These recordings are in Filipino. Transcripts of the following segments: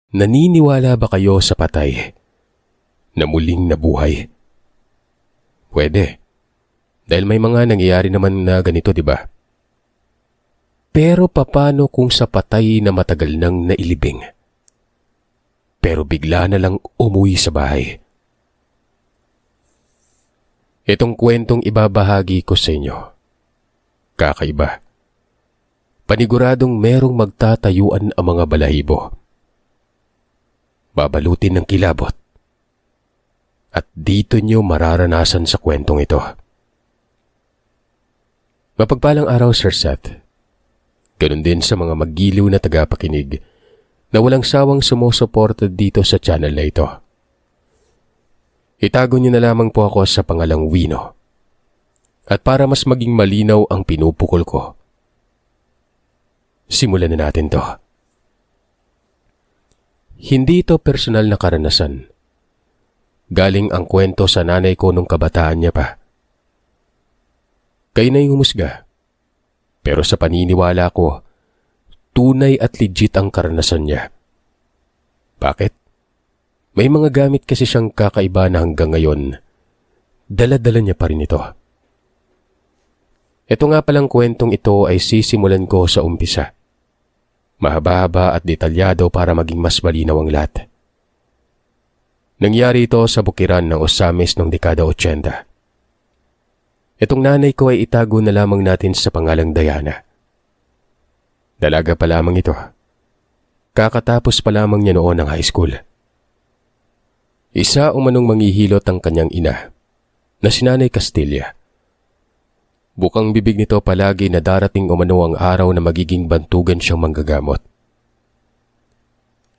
Naniniwala ba kayo sa patay na muling nabuhay? Pwede. Dahil may mga nangyayari naman na ganito, di ba? Pero paano kung sa patay na matagal nang nailibing? Pero bigla na lang umuwi sa bahay. Itong kwentong ibabahagi ko sa inyo. Kakaiba. Paniguradong merong magtatayuan ang mga balahibo. Babalutin ng kilabot. At dito nyo mararanasan sa kwentong ito. Mapagpalang araw, Sir Seth. Ganun din sa mga maggiliw na tagapakinig na walang sawang sumusuporta dito sa channel na ito. Itago nyo na lamang po ako sa pangalang Wino. At para mas maging malinaw ang pinupukol ko, simulan na natin to. Hindi ito personal na karanasan. Galing ang kwento sa nanay ko nung kabataan niya pa. Kayo na yung humusga. Pero sa paniniwala ko, tunay at legit ang karanasan niya. Bakit? May mga gamit kasi siyang kakaiba na hanggang ngayon, dala-dala niya pa rin ito. Ito nga palang kwentong ito ay sisimulan ko sa umpisa. Mahaba-haba at detalyado para maging mas malinaw ang lahat. Nangyari ito sa bukiran ng Osamis noong dekada 80. Itong nanay ko ay itago na lamang natin sa pangalang Diana. Dalaga pa lamang ito. Kakatapos pa lamang niya noon ng high school. Isa umanong manghihilot ang kanyang ina, na si Nanay Castilla. Bukang bibig nito palagi na darating umano ang araw na magiging bantugan siyang manggagamot.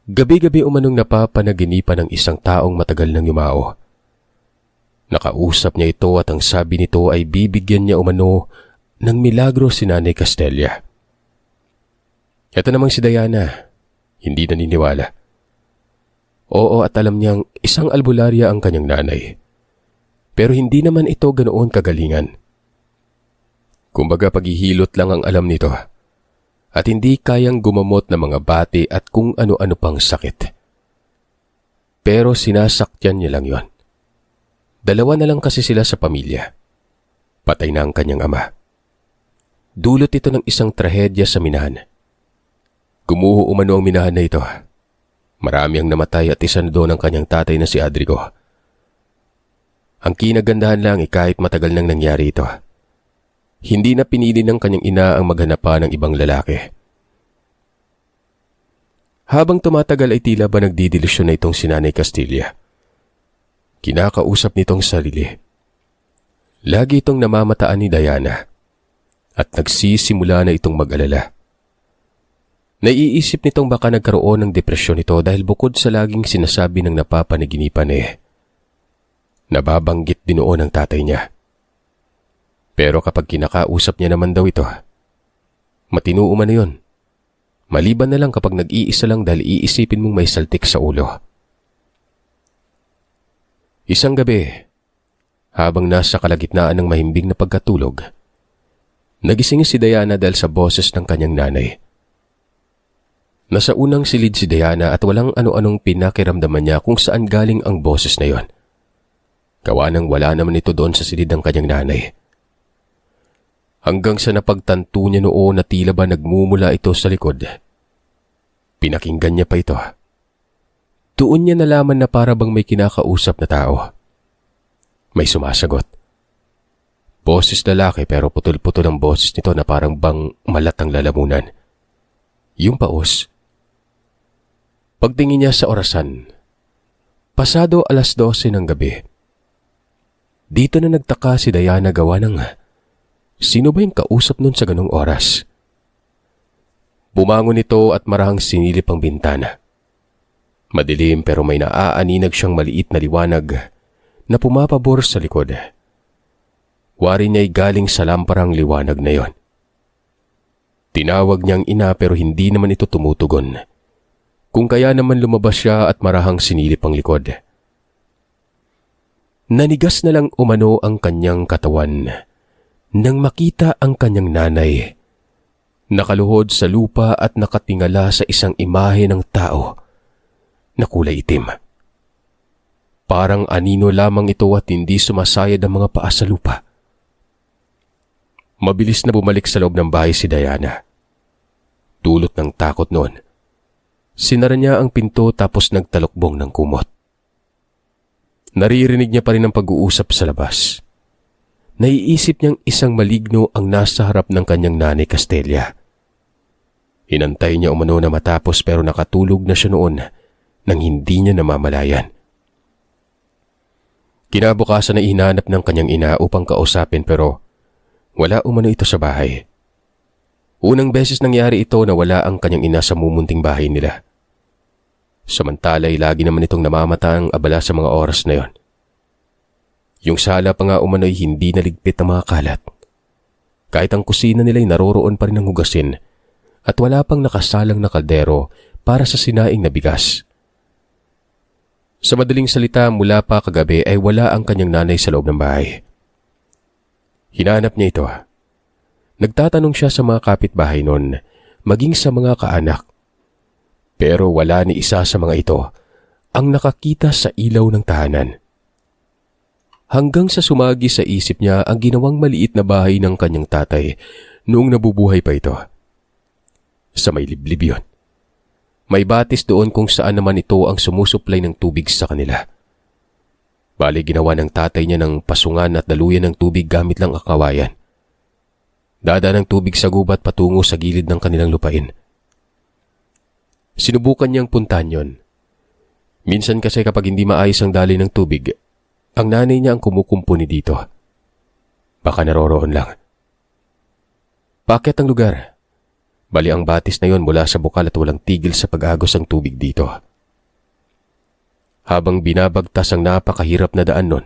Gabi-gabi umanong napapanaginipan ng isang taong matagal nang yumao. Nakausap niya ito at ang sabi nito ay bibigyan niya umano ng milagro si Nanay Castilla. Ito namang si Diana, hindi naniniwala. Oo at alam niyang isang albularya ang kanyang nanay. Pero hindi naman ito ganoon kagalingan. Kumbaga paghihilot lang ang alam nito at hindi kayang gumamot ng mga bati at kung ano-ano pang sakit. Pero sinasakyan niya lang yon. Dalawa na lang kasi sila sa pamilya. Patay na ang kanyang ama. Dulot ito ng isang trahedya sa minahan. Gumuho umano ang minahan na ito. Marami ang namatay at isa na doon ang kanyang tatay na si Adrigo. Ang kinagandahan lang kahit matagal nang nangyari ito. Hindi na pinili ng kanyang ina ang maghanap pa ng ibang lalaki. Habang tumatagal ay tila ba nagdidelusyon na itong si Nanay Castilla. Kinakausap nitong sarili. Lagi itong namamataan ni Diana at nagsisimula na itong mag-alala. Naiisip nitong baka nagkaroon ng depresyon ito dahil bukod sa laging sinasabi ng napapanaginipan nababanggit din noon ang tatay niya. Pero kapag kinakausap niya naman daw ito, matinuuman na yun. Maliban na lang kapag nag-iisa lang dahil iisipin mong may saltik sa ulo. Isang gabi, habang nasa kalagitnaan ng mahimbing na pagkatulog, nagising si Diana dahil sa boses ng kanyang nanay. Nasa unang silid si Diana at walang ano-anong pinakiramdaman niya kung saan galing ang boses na yon. Gawa nang wala naman ito doon sa silid ng kanyang nanay. Hanggang sa napagtanto niya noon na tila ba nagmumula ito sa likod. Pinakinggan niya pa ito. Doon niya nalaman na para bang may kinakausap na tao. May sumasagot. Boses lalaki pero putol-putol ang boses nito na parang bang malatang lalamunan. Yung paos. Pagtingin niya sa orasan, pasado 12:00 ng gabi. Dito na nagtaka si Diana gawa ng sino ba yung kausap nun sa ganong oras? Bumangon ito at marahang sinilip ang bintana. Madilim pero may naaaninag siyang maliit na liwanag na pumapabor sa likod. Wari niya'y galing sa lamparang liwanag na yon. Tinawag niyang ina pero hindi naman ito tumutugon. Kung kaya naman lumabas siya at marahang sinilip ang likod. Nanigas na lang umano ang kanyang katawan nang makita ang kanyang nanay. Nakaluhod sa lupa at nakatingala sa isang imahe ng tao na kulay itim. Parang anino lamang ito at hindi sumasayad ang mga paa sa lupa. Mabilis na bumalik sa loob ng bahay si Diana. Dulot ng takot noon, sinara niya ang pinto tapos nagtalokbong ng kumot. Naririnig niya pa rin ang pag-uusap sa labas. Naiisip niyang isang maligno ang nasa harap ng kanyang nanay Castelia. Inantay niya umano na matapos pero nakatulog na siya noon nang hindi niya namamalayan. Kinabukasan ay hinanap ng kanyang ina upang kausapin pero wala umano ito sa bahay. Unang beses nangyari ito na wala ang kanyang ina sa mumunting bahay nila. Samantala ay lagi naman itong namamata ang abala sa mga oras na yon. Yung sala pa nga umano ay hindi naligpit ng mga kalat. Kahit ang kusina nila ay naroroon pa rin ang hugasin at wala pang nakasalang na kaldero para sa sinaing na bigas. Sa madaling salita, mula pa kagabi ay wala ang kanyang nanay sa loob ng bahay. Hinanap niya ito. Nagtatanong siya sa mga kapitbahay noon, maging sa mga kaanak. Pero wala ni isa sa mga ito ang nakakita sa ilaw ng tahanan. Hanggang sa sumagi sa isip niya ang ginawang maliit na bahay ng kanyang tatay noong nabubuhay pa ito. Sa may liblib yun. May batis doon kung saan naman ito ang sumusuplay ng tubig sa kanila. Bali ginawa ng tatay niya ng pasungan at daluyan ng tubig gamit lang ang kawayan. Dadaan ng tubig sa gubat patungo sa gilid ng kanilang lupain. Sinubukan niyang puntahan yon. Minsan kasi kapag hindi maayos ang daloy ng tubig, ang nanay niya ang kumukumpuni dito. Baka naroroon lang. Bakit ang lugar? Bali ang batis na yon mula sa bukal at walang tigil sa pag-agos ang tubig dito. Habang binabagtas ang napakahirap na daan nun,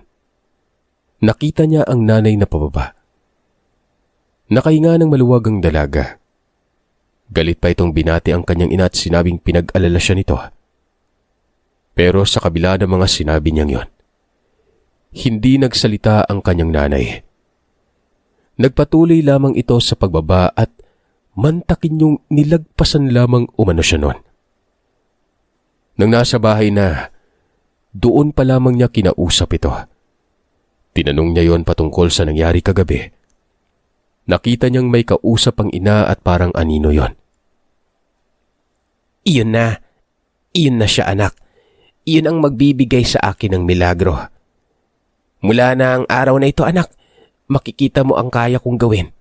nakita niya ang nanay na pababa. Nakahinga ng maluwagang dalaga. Galit pa itong binati ang kanyang ina at sinabing pinag-alala siya nito. Pero sa kabila ng mga sinabi niyang yon, hindi nagsalita ang kanyang nanay. Nagpatuloy lamang ito sa pagbaba at mantakin yung nilagpasan lamang umano siya noon. Nang nasa bahay na, doon pa lamang niya kinausap ito. Tinanong niya yon patungkol sa nangyari kagabi. Nakita niyang may kausap ang ina at parang anino yon. Iyon na siya anak. Iyon ang magbibigay sa akin ng milagro. Mula na ang araw na ito anak, makikita mo ang kaya kong gawin.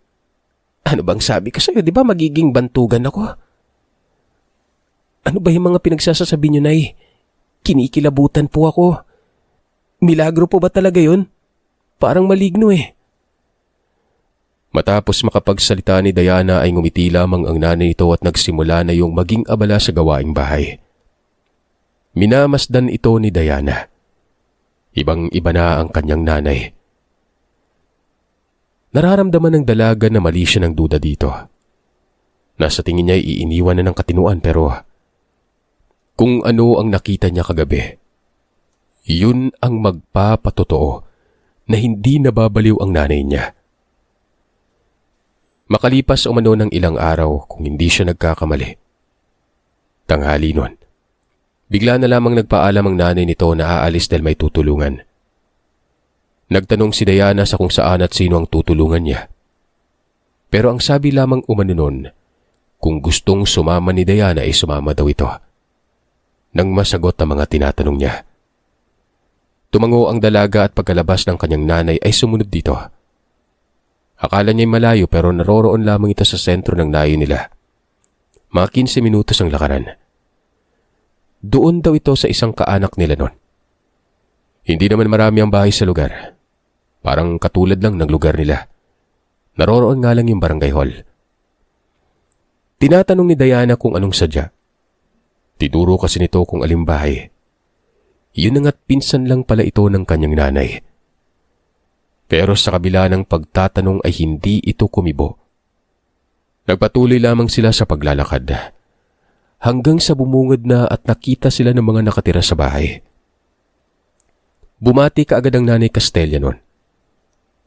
Ano bang sabi ko sa'yo? Di ba magiging bantugan ako? Ano ba yung mga pinagsasasabi niyo, Nay? Kinikilabutan po ako. Milagro po ba talaga yun? Parang maligno eh. Matapos makapagsalita ni Diana ay ngumiti lamang ang nanay ito at nagsimula na yung maging abala sa gawaing bahay. Minamasdan ito ni Diana. Ibang-iba na ang kanyang nanay. Nararamdaman ng dalaga na mali siya ng duda dito. Nasa tingin niya ay iiniwan na ng katinuan pero kung ano ang nakita niya kagabi, yun ang magpapatotoo na hindi nababaliw ang nanay niya. Makalipas umano ng ilang araw kung hindi siya nagkakamali. Tanghali nun, bigla na lamang nagpaalam ang nanay nito na aalis dahil may tutulungan. Nagtanong si Diana sa kung saan at sino ang tutulungan niya. Pero ang sabi lamang umano nun, kung gustong sumama ni Diana ay sumama daw ito. Nang masagot ang mga tinatanong niya. Tumango ang dalaga at pagkalabas ng kanyang nanay ay sumunod dito. Akala niya'y malayo pero naroroon lamang ito sa sentro ng layo nila. Mga 15 minutos ang lakaran. Doon daw ito sa isang kaanak nila nun. Hindi naman marami ang bahay sa lugar. Parang katulad lang ng lugar nila. Naroroon nga lang yung barangay hall. Tinatanong ni Diana kung anong sadya. Tinuro kasi nito kung aling bahay. Yun na nga't pinsan lang pala ito ng kanyang nanay. Pero sa kabila ng pagtatanong ay hindi ito kumibo. Nagpatuloy lamang sila sa paglalakad. Hanggang sa bumungad na at nakita sila ng mga nakatira sa bahay. Bumati kaagad ang nanay Castelia nun.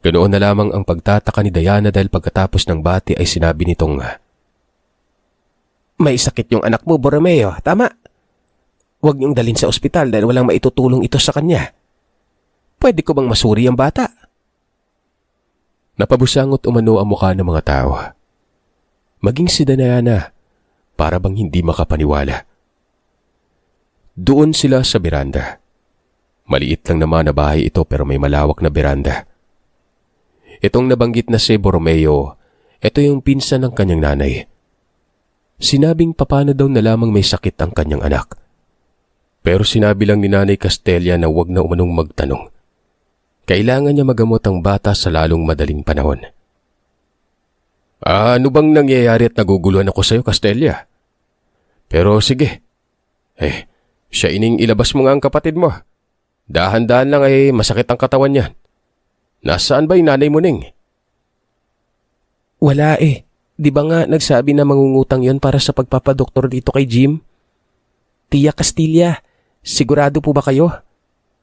Ganoon na lamang ang pagtataka ni Diana dahil pagkatapos ng bati ay sinabi nitong, "May sakit yung anak mo, Borromeo, tama? Huwag niyong dalhin sa ospital dahil walang maitutulong ito sa kanya. Pwede ko bang masuri ang bata? Napabusangot umano ang mukha ng mga tao. Maging si Diana, para bang hindi makapaniwala. Doon sila sa beranda. Maliit lang naman na bahay ito pero may malawak na beranda. Itong nabanggit na si Borromeo, ito yung pinsan ng kanyang nanay. Sinabing papano daw na lamang may sakit ang kanyang anak. Pero sinabi lang ni Nanay Castella na huwag na umanong magtanong. Kailangan niya magamot ang bata sa lalong madaling panahon. Ano bang nangyayari at naguguluhan ako sa'yo, Castella? Pero sige. Siya ining ilabas mo nga ang kapatid mo. Dahan-dahan lang ay masakit ang katawan niya. Nasaan ba yung nanay mo, Ning? Wala eh. Di ba nga nagsabi na mangungutang yon para sa pagpapadoktor dito kay Jim? Tia Castilla, sigurado po ba kayo?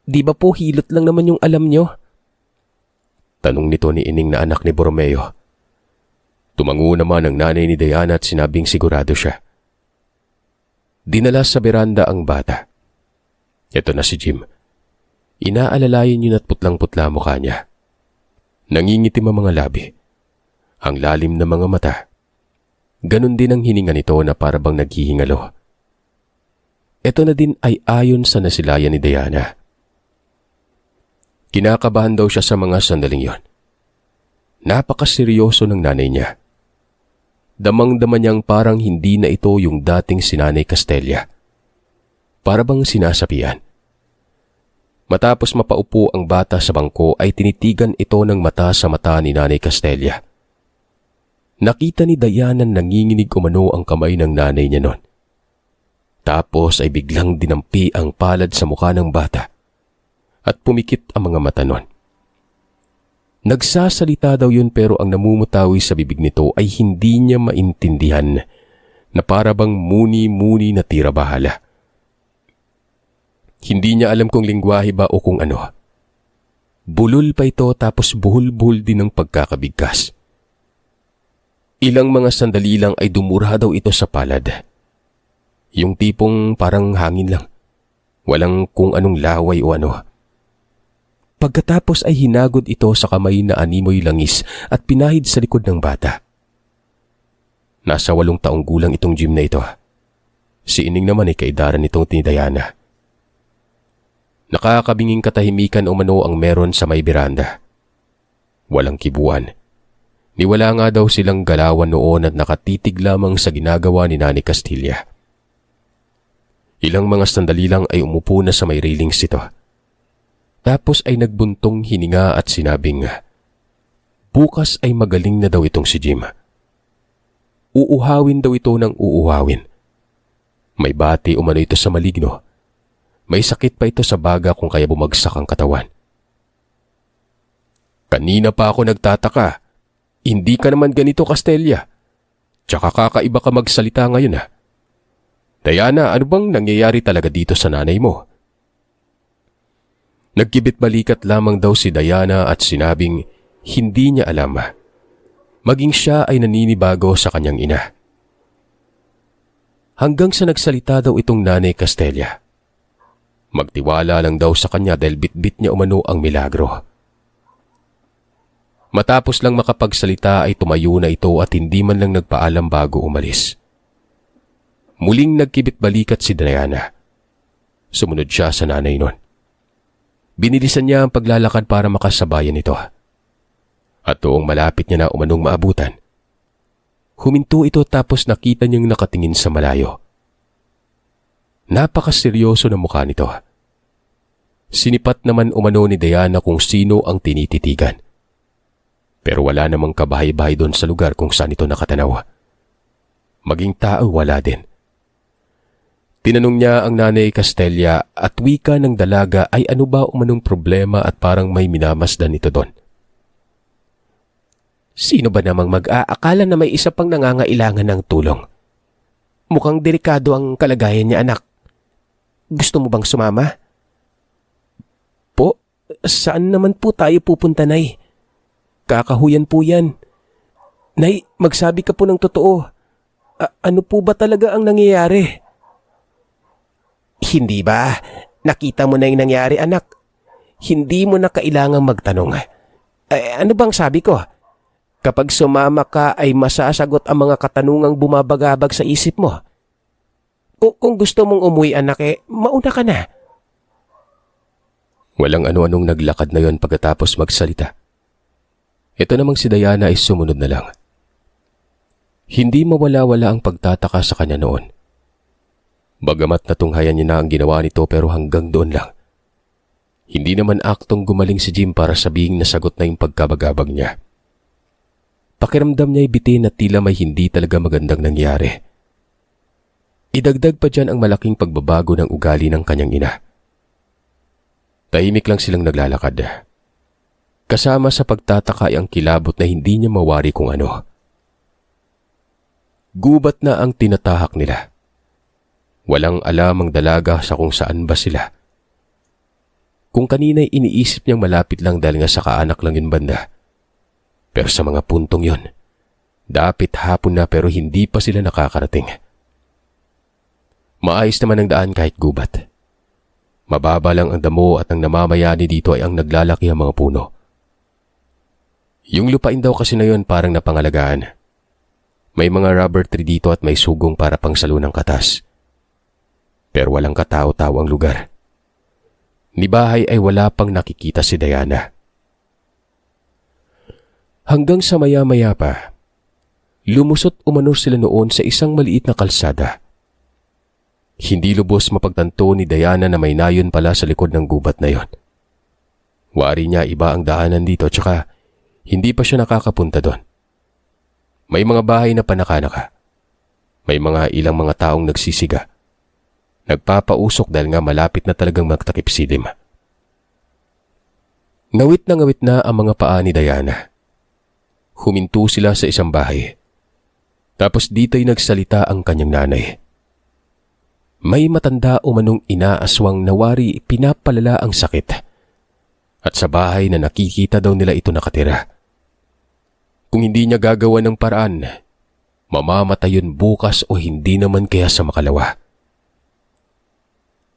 Di ba po hilot lang naman yung alam nyo? Tanong nito ni Ining na anak ni Borromeo. Tumango naman ang nanay ni Diana at sinabing sigurado siya. Dinala sa beranda ang bata. Ito na si Jim. Inaalalayan yun at putlang-putla mukha niya. Nangingitim ang mga labi. Ang lalim ng mga mata. Ganon din ang hininga nito na parabang naghihingalo. Ito na din ay ayon sa nasilayan ni Diana. Kinakabahan daw siya sa mga sandaling yon. Napakaseryoso ng nanay niya. Damang-dama niyang parang hindi na ito yung dating si Nanay Castella. Parabang sinasapian. Matapos mapaupo ang bata sa bangko ay tinitigan ito ng mata sa mata ni Nanay Castella. Nakita ni Diana nanginginig umano ang kamay ng nanay niya noon. Tapos ay biglang dinampi ang palad sa mukha ng bata at pumikit ang mga mata noon. Nagsasalita daw yun pero ang namumutawi sa bibig nito ay hindi niya maintindihan na parabang muni-muni na tira-bahala. Hindi niya alam kung lingwahe ba o kung ano. Bulol pa ito tapos buhol-buhol din ng pagkakabigkas. Ilang mga sandali lang ay dumura daw ito sa palad. Yung tipong parang hangin lang. Walang kung anong laway o ano. Pagkatapos ay hinagod ito sa kamay na animoy langis at pinahid sa likod ng bata. Nasa 8 taong gulang itong Jim na ito. Si Ining naman ay kaedaran nitong ni Diana. Nakakabinging katahimikan umano ang meron sa may beranda. Walang kibuan. Niwala nga daw silang galawan noon at nakatitig lamang sa ginagawa ni Nanay Castilla. Ilang mga sandali lang ay umupo na sa may railings ito. Tapos ay nagbuntong hininga at sinabing, bukas ay magaling na daw itong si Jim. Uuhawin daw ito ng uuhawin. May bati umano ito sa maligno. May sakit pa ito sa baga kung kaya bumagsak ang katawan. Kanina pa ako nagtataka. Hindi ka naman ganito, Castella. Tsaka kakaiba ka magsalita ngayon ha. Diana, ano bang nangyayari talaga dito sa nanay mo? Nagkibit-balikat lamang daw si Diana at sinabing hindi niya alam. Maging siya ay naninibago sa kanyang ina. Hanggang sa nagsalita daw itong Nanay Castella. Magtiwala lang daw sa kanya dahil bitbit niya umano ang milagro. Matapos lang makapagsalita ay tumayo na ito at hindi man lang nagpaalam bago umalis. Muling nagkibit-balikat si Diana. Sumunod siya sa nanay nun. Binilisan niya ang paglalakad para makasabayan ito. At noong malapit niya na umanong maabutan, huminto ito tapos nakita niyang nakatingin sa malayo. Napakaseryoso ng mukha nito. Sinipat naman umano ni Diana kung sino ang tinititigan. Pero wala namang kabahay-bahay doon sa lugar kung saan ito nakatanaw. Maging tao wala din. Tinanong niya ang Nanay Castella at wika ng dalaga ay ano ba umanong problema at parang may minamasdan ito doon. Sino ba namang mag-aakala na may isa pang nangangailangan ng tulong? Mukhang delikado ang kalagayan niya, anak. Gusto mo bang sumama? Po, saan naman po tayo pupunta, Nay? Kakahuyan po yan. Nay, magsabi ka po ng totoo. Ano po ba talaga ang nangyayari? Hindi ba? Nakita mo na yung nangyari, anak. Hindi mo na kailangang magtanong. Ano bang sabi ko? Kapag sumama ka ay masasagot ang mga katanungang bumabagabag sa isip mo. Kung gusto mong umuwi, anak, mauna ka na. Walang ano-anong naglakad na yon pagkatapos magsalita. Ito namang si Diana ay sumunod na lang. Hindi mawala-wala ang pagtataka sa kanya noon. Bagamat natunghayan niya na ang ginawa nito pero hanggang doon lang. Hindi naman aktong gumaling si Jim para sabihing nasagot na yung pagkabagabag niya. Pakiramdam niya ay bitin at tila may hindi talaga magandang nangyari. Idagdag pa dyan ang malaking pagbabago ng ugali ng kanyang ina. Tahimik lang silang naglalakad. Kasama sa pagtataka ay ang kilabot na hindi niya mawari kung ano. Gubat na ang tinatahak nila. Walang alam ang dalaga sa kung saan ba sila. Kung kanina'y iniisip niyang malapit lang dahil nga sa kaanak lang yun banda. Pero sa mga puntong yun, dapit hapon na pero hindi pa sila nakakarating. Maayos naman ang daan kahit gubat. Mababa lang ang damo at ang namamayani dito ay ang naglalaki ang mga puno. Yung lupain daw kasi na yun parang napangalagaan. May mga rubber tree dito at may sugong para pang salo ng katas. Pero walang katao-tao ang lugar. Ni bahay ay wala pang nakikita si Diana. Hanggang sa maya-maya pa, lumusot umano sila noon sa isang maliit na kalsada. Hindi lubos mapagtanto ni Diana na may nayon pala sa likod ng gubat na yon. Wari niya iba ang daanan dito tsaka hindi pa siya nakakapunta doon. May mga bahay na panakanaka. May mga ilang mga taong nagsisiga. Nagpapausok dahil nga malapit na talagang magtakip silim. Ngawit na ang mga paa ni Diana. Huminto sila sa isang bahay. Tapos dito'y nagsalita ang kanyang nanay. May matanda umanong inaaswang nawari pinapalala ang sakit. At sa bahay na nakikita daw nila ito nakatira. Kung hindi niya gagawa ng paraan, mamamatay yun bukas o hindi naman kaya sa makalawa.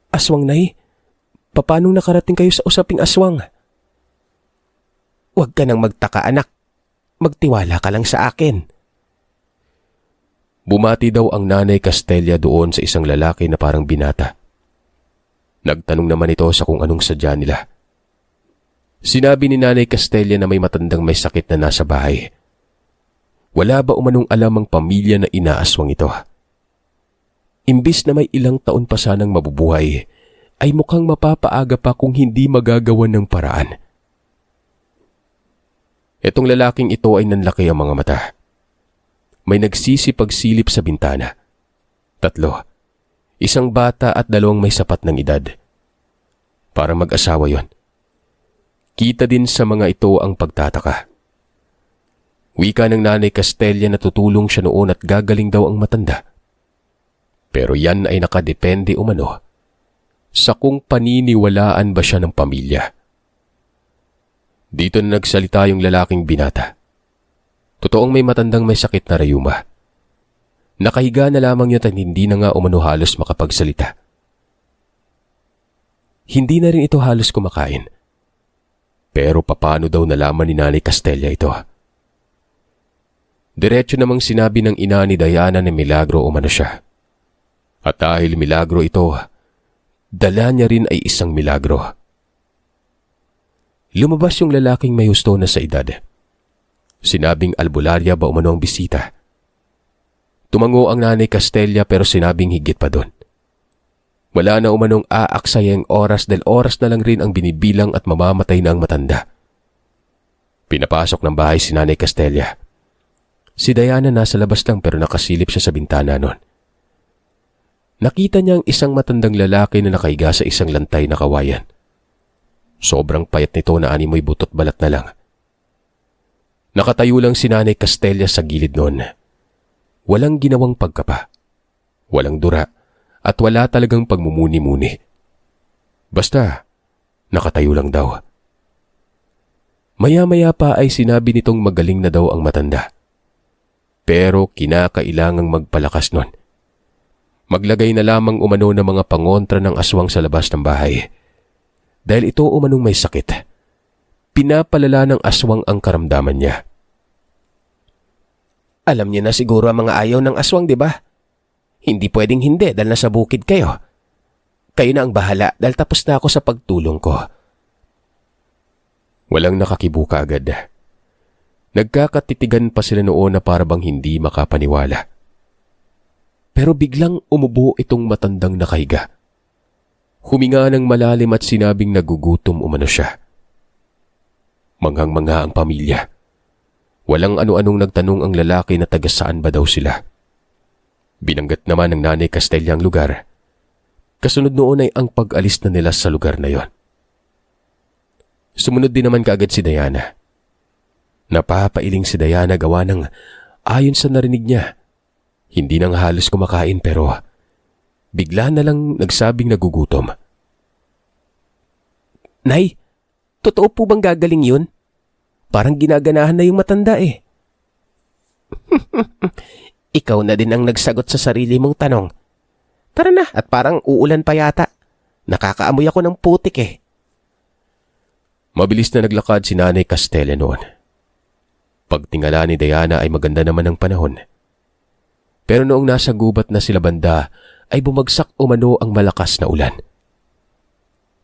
Aswang, Nay? Paano nakarating kayo sa usaping aswang? Huwag ka nang magtaka, anak. Magtiwala ka lang sa akin. Bumati daw ang nanay Castella doon sa isang lalaki na parang binata. Nagtanong naman ito sa kung anong sadya nila. Sinabi ni nanay Castella na may matandang may sakit na nasa bahay. Wala ba umanong alam ang pamilya na inaaswang ito? Imbis na may ilang taon pa sanang mabubuhay, ay mukhang mapapaaga pa kung hindi magagawan ng paraan. Etong lalaking ito ay nanlaki ang mga mata. May nagsisipagsilip sa bintana. 3, isang bata at 2 may sapat ng edad. Para mag-asawa yon. Kita din sa mga ito ang pagtataka. Wika ng nanay Castella na tutulong siya noon at gagaling daw ang matanda. Pero yan ay nakadepende umano sa kung paniniwalaan ba siya ng pamilya. Dito na nagsalita yung lalaking binata. Totoong may matandang may sakit na rayuma. Nakahiga na lamang yun at hindi na nga umano halos makapagsalita. Hindi na rin ito halos kumakain. Pero papaano daw nalaman ni Nanay Castella ito? Diretso namang sinabi ng ina ni Diana na milagro umano siya. At dahil milagro ito, dala niya rin ay isang milagro. Lumabas yung lalaking may husto na sa edad. Sinabing albularya ba umano ang bisita. Tumango ang Nanay Castella pero sinabing higit pa doon. Wala na umanong aaksayang oras dahil oras na lang rin ang binibilang at mamamatay na ang matanda. Pinapasok ng bahay si Nanay Castella. Si Diana nasa labas lang pero nakasilip siya sa bintana noon. Nakita niya ang isang matandang lalaki na nakahiga sa isang lantay na kawayan. Sobrang payat nito na animoy butot balat na lang. Nakatayo lang si Nanay Castella sa gilid noon. Walang ginawang pagkapa. Walang dura. At wala talagang pagmumuni-muni. Basta, nakatayo lang daw. Maya-maya pa ay sinabi nitong magaling na daw ang matanda. Pero kinakailangang magpalakas nun. Maglagay na lamang umano ng mga pangontra ng aswang sa labas ng bahay. Dahil ito umanong may sakit, pinapalala ng aswang ang karamdaman niya. Alam niyo na siguro ang mga ayaw ng aswang, di ba? Hindi pwedeng hindi dahil nasa bukid kayo. Kayo na ang bahala dahil tapos na ako sa pagtulong ko. Walang nakakibuka agad. Nagkakatitigan pa sila noon na parabang hindi makapaniwala. Pero biglang umubo itong matandang nakahiga. Huminga ng malalim at sinabing nagugutom umano siya. Manghang-mangha ang pamilya. Walang ano-anong nagtanong ang lalaki na taga saan ba daw sila. Binanggit naman ng Nanay Castella ang lugar. Kasunod noon ay ang pag-alis na nila sa lugar na yon. Sumunod din naman kaagad si Diana. Napapailing si Diana gawa ng ayon sa narinig niya. Hindi nang halos kumakain pero bigla na lang nagsabing nagugutom. Nay, totoo po bang gagaling yun? Parang ginaganahan na yung matanda eh. Ikaw na din ang nagsagot sa sarili mong tanong. Tara na at parang uulan pa yata. Nakakaamoy ako ng putik eh. Mabilis na naglakad si Nanay Castella noon. Pagtingala ni Diana ay maganda naman ang panahon. Pero noong nasa gubat na sila banda ay bumagsak umano ang malakas na ulan.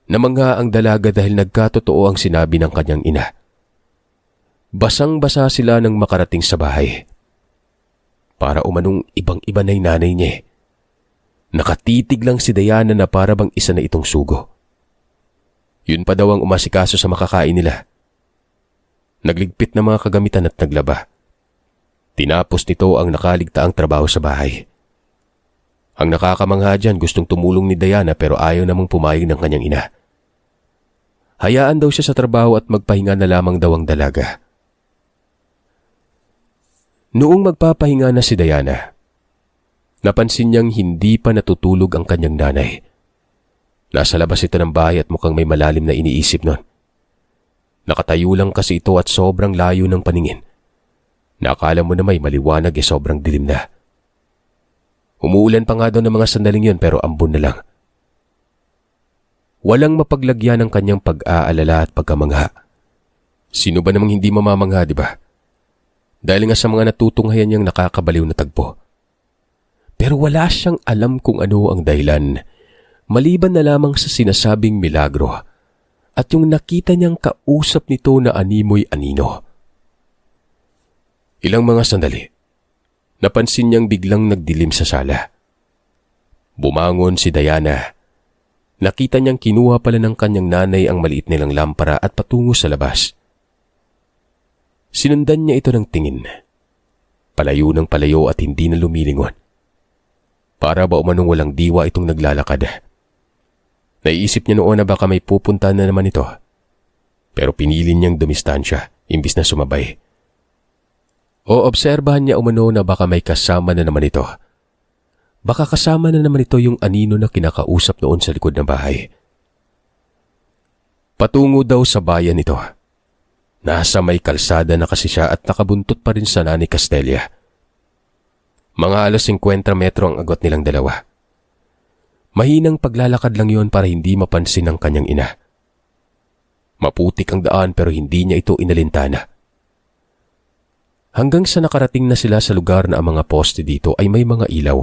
Namangha ang dalaga dahil nagkatotoo ang sinabi ng kanyang ina. Basang-basa sila nang makarating sa bahay. Para umanong ibang-iba na yung nanay niya. Nakatitig lang si Diana na para bang isa na itong sugo. Yun pa daw ang umasikaso sa makakain nila. Nagligpit ng mga kagamitan at naglaba. Tinapos nito ang nakaligtaang trabaho sa bahay. Ang nakakamangha dyan gustong tumulong ni Diana pero ayaw namang pumayag ng kanyang ina. Hayaan daw siya sa trabaho at magpahinga na lamang daw ang dalaga. Noong magpapahinga na si Diana, napansin niyang hindi pa natutulog ang kanyang nanay. Nasa labas ito ng bahay at mukhang may malalim na iniisip nun. Nakatayo lang kasi ito at sobrang layo ng paningin. Nakala mo na may maliwanag sobrang dilim na. Umuulan pa nga daw ng mga sandaling yun pero ambon na lang. Walang mapaglagyan ng kanyang pag-aalala at pagkamangha. Sino ba namang hindi mamamangha, di ba? Dahil nga sa mga natutunghayan niyang nakakabaliw na tagpo. Pero wala siyang alam kung ano ang dahilan, maliban na lamang sa sinasabing milagro at yung nakita niyang kausap nito na animoy anino. Ilang mga sandali, napansin niyang biglang nagdilim sa sala. Bumangon si Diana. Nakita niyang kinuha pala ng kanyang nanay ang maliit nilang lampara at patungo sa labas. Sinundan niya ito ng tingin. Palayo ng palayo at hindi na lumilingon. Para ba umanong walang diwa itong naglalakad. Naiisip niya noon na baka may pupunta na naman ito. Pero pinili niyang dumistansya, imbis na sumabay. O obserbahan niya umano na baka may kasama na naman ito. Baka kasama na naman ito yung anino na kinakausap noon sa likod ng bahay. Patungo daw sa bayan ito. Nasa may kalsada na kasi siya at nakabuntot pa rin sa Nanay Castella. Mga alas 50 metro ang agot nilang dalawa. Mahinang paglalakad lang yon para hindi mapansin ng kanyang ina. Maputik ang daan pero hindi niya ito inalintana. Hanggang sa nakarating na sila sa lugar na ang mga poste dito ay may mga ilaw.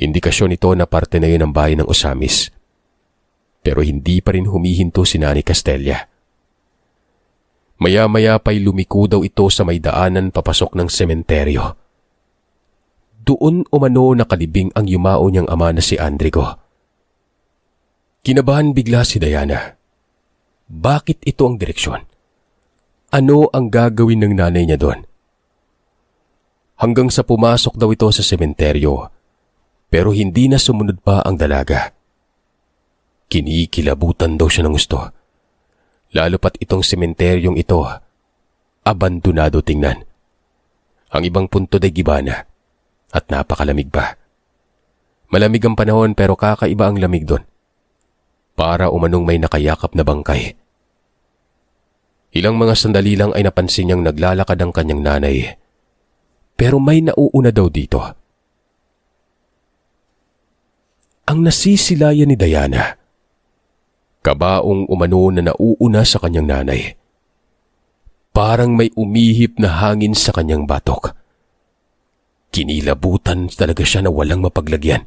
Indikasyon ito na parte na yun ng bayan ng Osamis. Pero hindi pa rin humihinto si Nanay Castella. Maya-maya pa'y lumiko daw ito sa may daanan papasok ng sementeryo. Doon umano nakalibing ang yumao niyang ama na si Andrigo. Kinabahan bigla si Diana. Bakit ito ang direksyon? Ano ang gagawin ng nanay niya doon? Hanggang sa pumasok daw ito sa sementeryo, pero hindi na sumunod pa ang dalaga. Kinikilabutan daw siya ng gusto. Lalo pat itong sementeryong ito, abandonado tingnan. Ang ibang punto ay gibana at napakalamig pa. Malamig ang panahon pero kakaiba ang lamig doon. Para umanong may nakayakap na bangkay. Ilang mga sandali lang ay napansin niyang naglalakad ang kanyang nanay. Pero may nauuna daw dito. ang nasisilayan ni Diana. Kabaong umano na nauuna sa kanyang nanay. Parang may umihip na hangin sa kanyang batok. Kinilabutan talaga siya na walang mapaglagyan.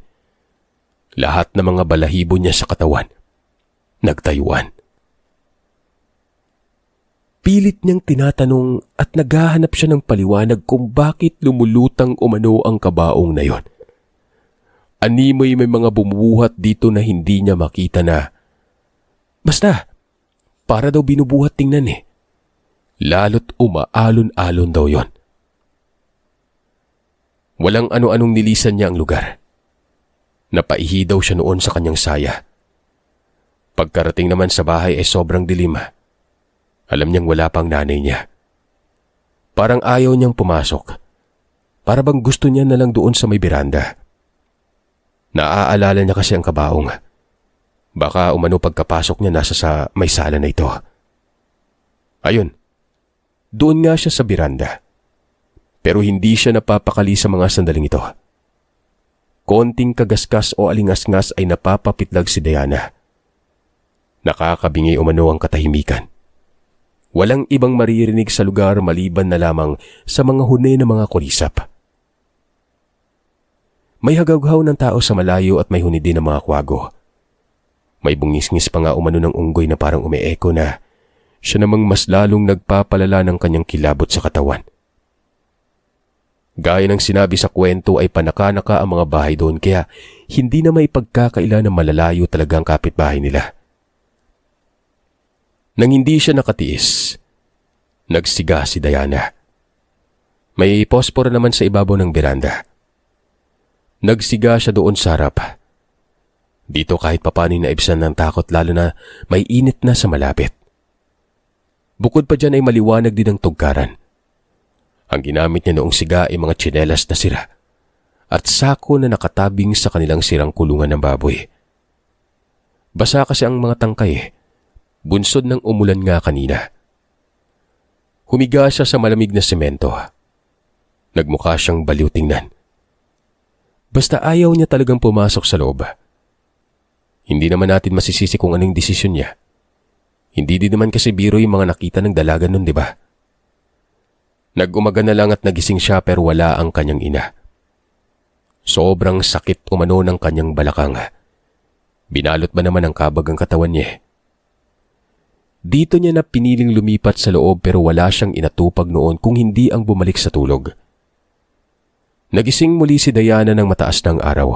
Lahat ng mga balahibo niya sa katawan nagtayuan. Pilit niyang tinatanong at naghahanap siya ng paliwanag kung bakit lumulutang umano ang kabaong na yon. Animoy may mga bumubuhat dito na hindi niya makita na. Basta, para daw binubuhat tingnan eh. Lalo't umaalon-alon daw yon. Walang ano-anong nilisan niya ang lugar. Napaihi daw siya noon sa kanyang saya. Pagkarating naman sa bahay ay sobrang dilim. Alam niyang wala pang nanay niya. Parang ayaw niyang pumasok. Para bang gusto niya na lang doon sa may beranda. Naaalala niya kasi ang kabaong. Baka umano pagkapasok niya nasa sa may sala na ito. Ayun, doon nga siya sa beranda. Pero hindi siya napapakali sa mga sandaling ito. Konting kagaskas o alingasngas ay napapapitlag si Diana. Nakakabingi umano ang katahimikan. Walang ibang maririnig sa lugar maliban na lamang sa mga huni ng mga kulisap. May hagawgaw ng tao sa malayo at may huni din ng mga kwago. May bungisngis pa nga umano ng unggoy na parang umeeko na siya namang mas lalong nagpapalala ng kanyang kilabot sa katawan. Gaya ng sinabi sa kwento ay panaka-naka ang mga bahay doon kaya hindi na may pagkakaila na malalayo talaga ang kapitbahay nila. Nang hindi siya nakatiis, nagsiga si Diana. May posporo naman sa ibabaw ng beranda. Nagsiga siya doon sa harap. Dito kahit papano naibsan ng takot lalo na may init na sa malapit. Bukod pa dyan ay maliwanag din ang tugkaran. Ang ginamit niya noong siga ay mga tsinelas na sira at sako na nakatabing sa kanilang sirang kulungan ng baboy. Basa kasi ang mga tangkay, bunsod ng umulan nga kanina. Humiga siya sa malamig na semento. Nagmukha siyang baliw tingnan. Basta ayaw niya talagang pumasok sa loob. Hindi naman natin masisisi kung anong desisyon niya. Hindi din naman kasi biro yung mga nakita ng dalaga nun, di ba? Nag-umaga na lang at nagising siya pero wala ang kanyang ina. Sobrang sakit umano ng kanyang balakang. Binalot ba naman ang kabag ang katawan niya? Dito niya na piniling lumipat sa loob pero wala siyang inatupag noon kung hindi ang bumalik sa tulog. Nagising muli si Diana ng mataas ng araw.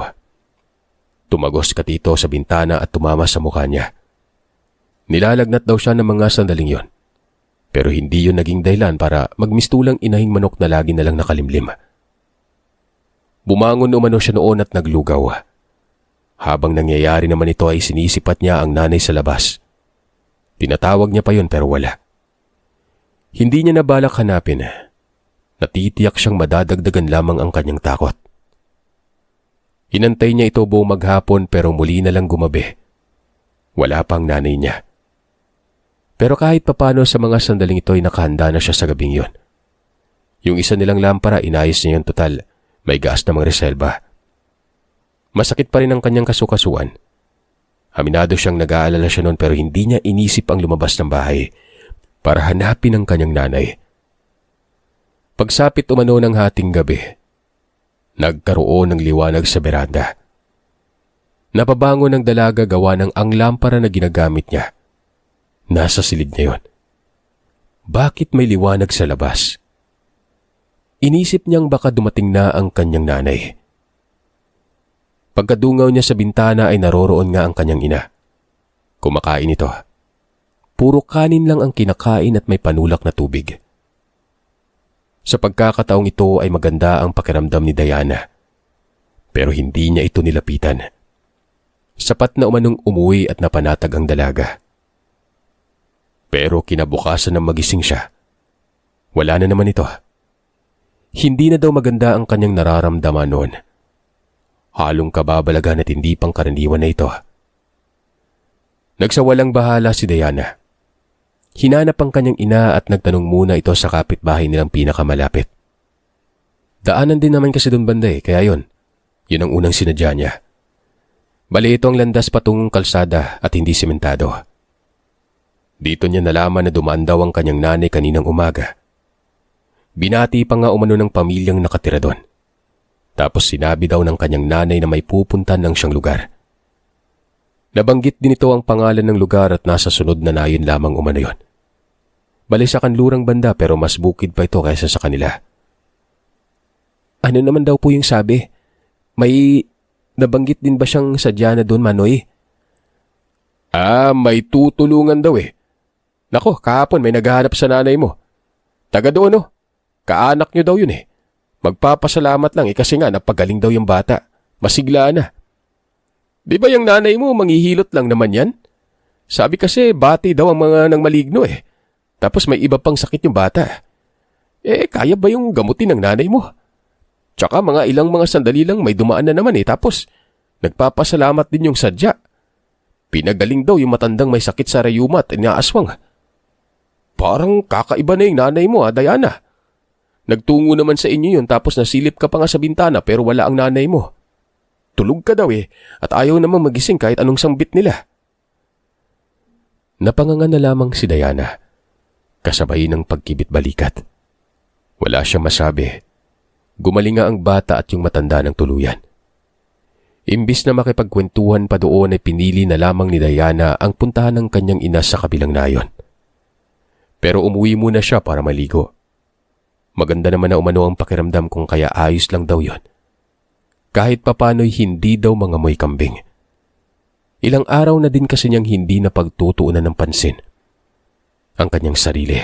Tumagos katito sa bintana at tumama sa mukha niya. Nilalagnat daw siya ng mga sandaling yon. Pero hindi yun naging dahilan para magmistulang inahing manok na lagi na lang nakalimlim. Bumangon umano siya noon at naglugaw. Habang nangyayari naman ito ay sinisipat niya ang nanay sa labas. Tinatawag niya pa yun pero wala. Hindi niya nabalak hanapin. Natitiyak siyang madadagdagan lamang ang kanyang takot. Inantay niya ito buong maghapon pero muli na lang gumabi. Wala pang nanay niya. Pero kahit papano sa mga sandaling ito ay nakahanda na siya sa gabing yon. Yung isa nilang lampara inayos niya yung total. May gas namang reselba. Masakit pa rin ang kanyang kasukasuan. Aminado siyang nag-aalala siya noon pero hindi niya inisip ang lumabas ng bahay para hanapin ang kanyang nanay. Pagsapit umano ng hating gabi, nagkaroon ng liwanag sa beranda. Napabangon ng dalaga gawa ng ang lampara na ginagamit niya. Nasa silid niya yon. Bakit may liwanag sa labas? Inisip niyang baka dumating na ang kanyang nanay. Pagkadungaw niya sa bintana ay naroroon nga ang kanyang ina. Kumakain ito. Puro kanin lang ang kinakain at may panulak na tubig. Sa pagkakataong ito ay maganda ang pakiramdam ni Diana. Pero hindi niya ito nilapitan. Sapat na umanong umuwi at napanatag ang dalaga. Pero kinabukasan ng magising siya, wala na naman ito. Hindi na daw maganda ang kanyang nararamdaman noon. Halong kababalagan at hindi pang karaniwan na ito. Nagsawalang bahala si Diana. Hinanap ang kanyang ina at nagtanong muna ito sa kapitbahay nilang pinakamalapit. Daanan din naman kasi doon banda kaya yun ang unang sinadya niya. Bali ito ang landas patungong kalsada at hindi sementado. Dito niya nalaman na dumaan daw ang kanyang nanay kaninang umaga. Binati pa nga umano ng pamilyang nakatira doon. Tapos sinabi daw ng kanyang nanay na may pupuntan ng siyang lugar. Nabanggit din ito ang pangalan ng lugar at nasa sunod na nayon lamang umano yon. Bali sa kanlurang banda pero mas bukid pa ito kaysa sa kanila. Ano naman daw po yung sabi? May nabanggit din ba siyang sadya na doon, Manoy? May tutulungan daw eh. Nako, kahapon may naghahanap sa nanay mo. Taga doon oh. Kaanak niyo daw yun eh. Magpapasalamat lang eh kasi nga napagaling daw yung bata. Masigla na. Di ba yung nanay mo manghihilot lang naman yan? Sabi kasi bati daw ang mga nang maligno eh. Tapos may iba pang sakit yung bata. Kaya ba yung gamutin ng nanay mo? Tsaka mga ilang mga sandali lang may dumaan na naman eh. Tapos nagpapasalamat din yung sadya. Pinagaling daw yung matandang may sakit sa rayuma at inaaswang. Parang kakaiba na yung nanay mo Diana. Nagtungo naman sa inyo yun tapos nasilip ka pa nga sa bintana pero wala ang nanay mo. Tulog ka daw eh at ayaw namang magising kahit anong sambit nila. Napanganga na lamang si Diana, kasabay ng pagkibit-balikat. Wala siyang masabi. Gumaling nga ang bata at yung matanda ng tuluyan. Imbis na makipagkwentuhan pa doon ay pinili na lamang ni Diana ang puntahan ng kanyang ina sa kabilang nayon. Pero umuwi muna siya para maligo. Maganda naman na umano ang pakiramdam kung kaya ayos lang daw yon. Kahit papano'y hindi daw mangamoy kambing. Ilang araw na din kasi niyang hindi na pagtutuunan ng pansin ang kanyang sarili.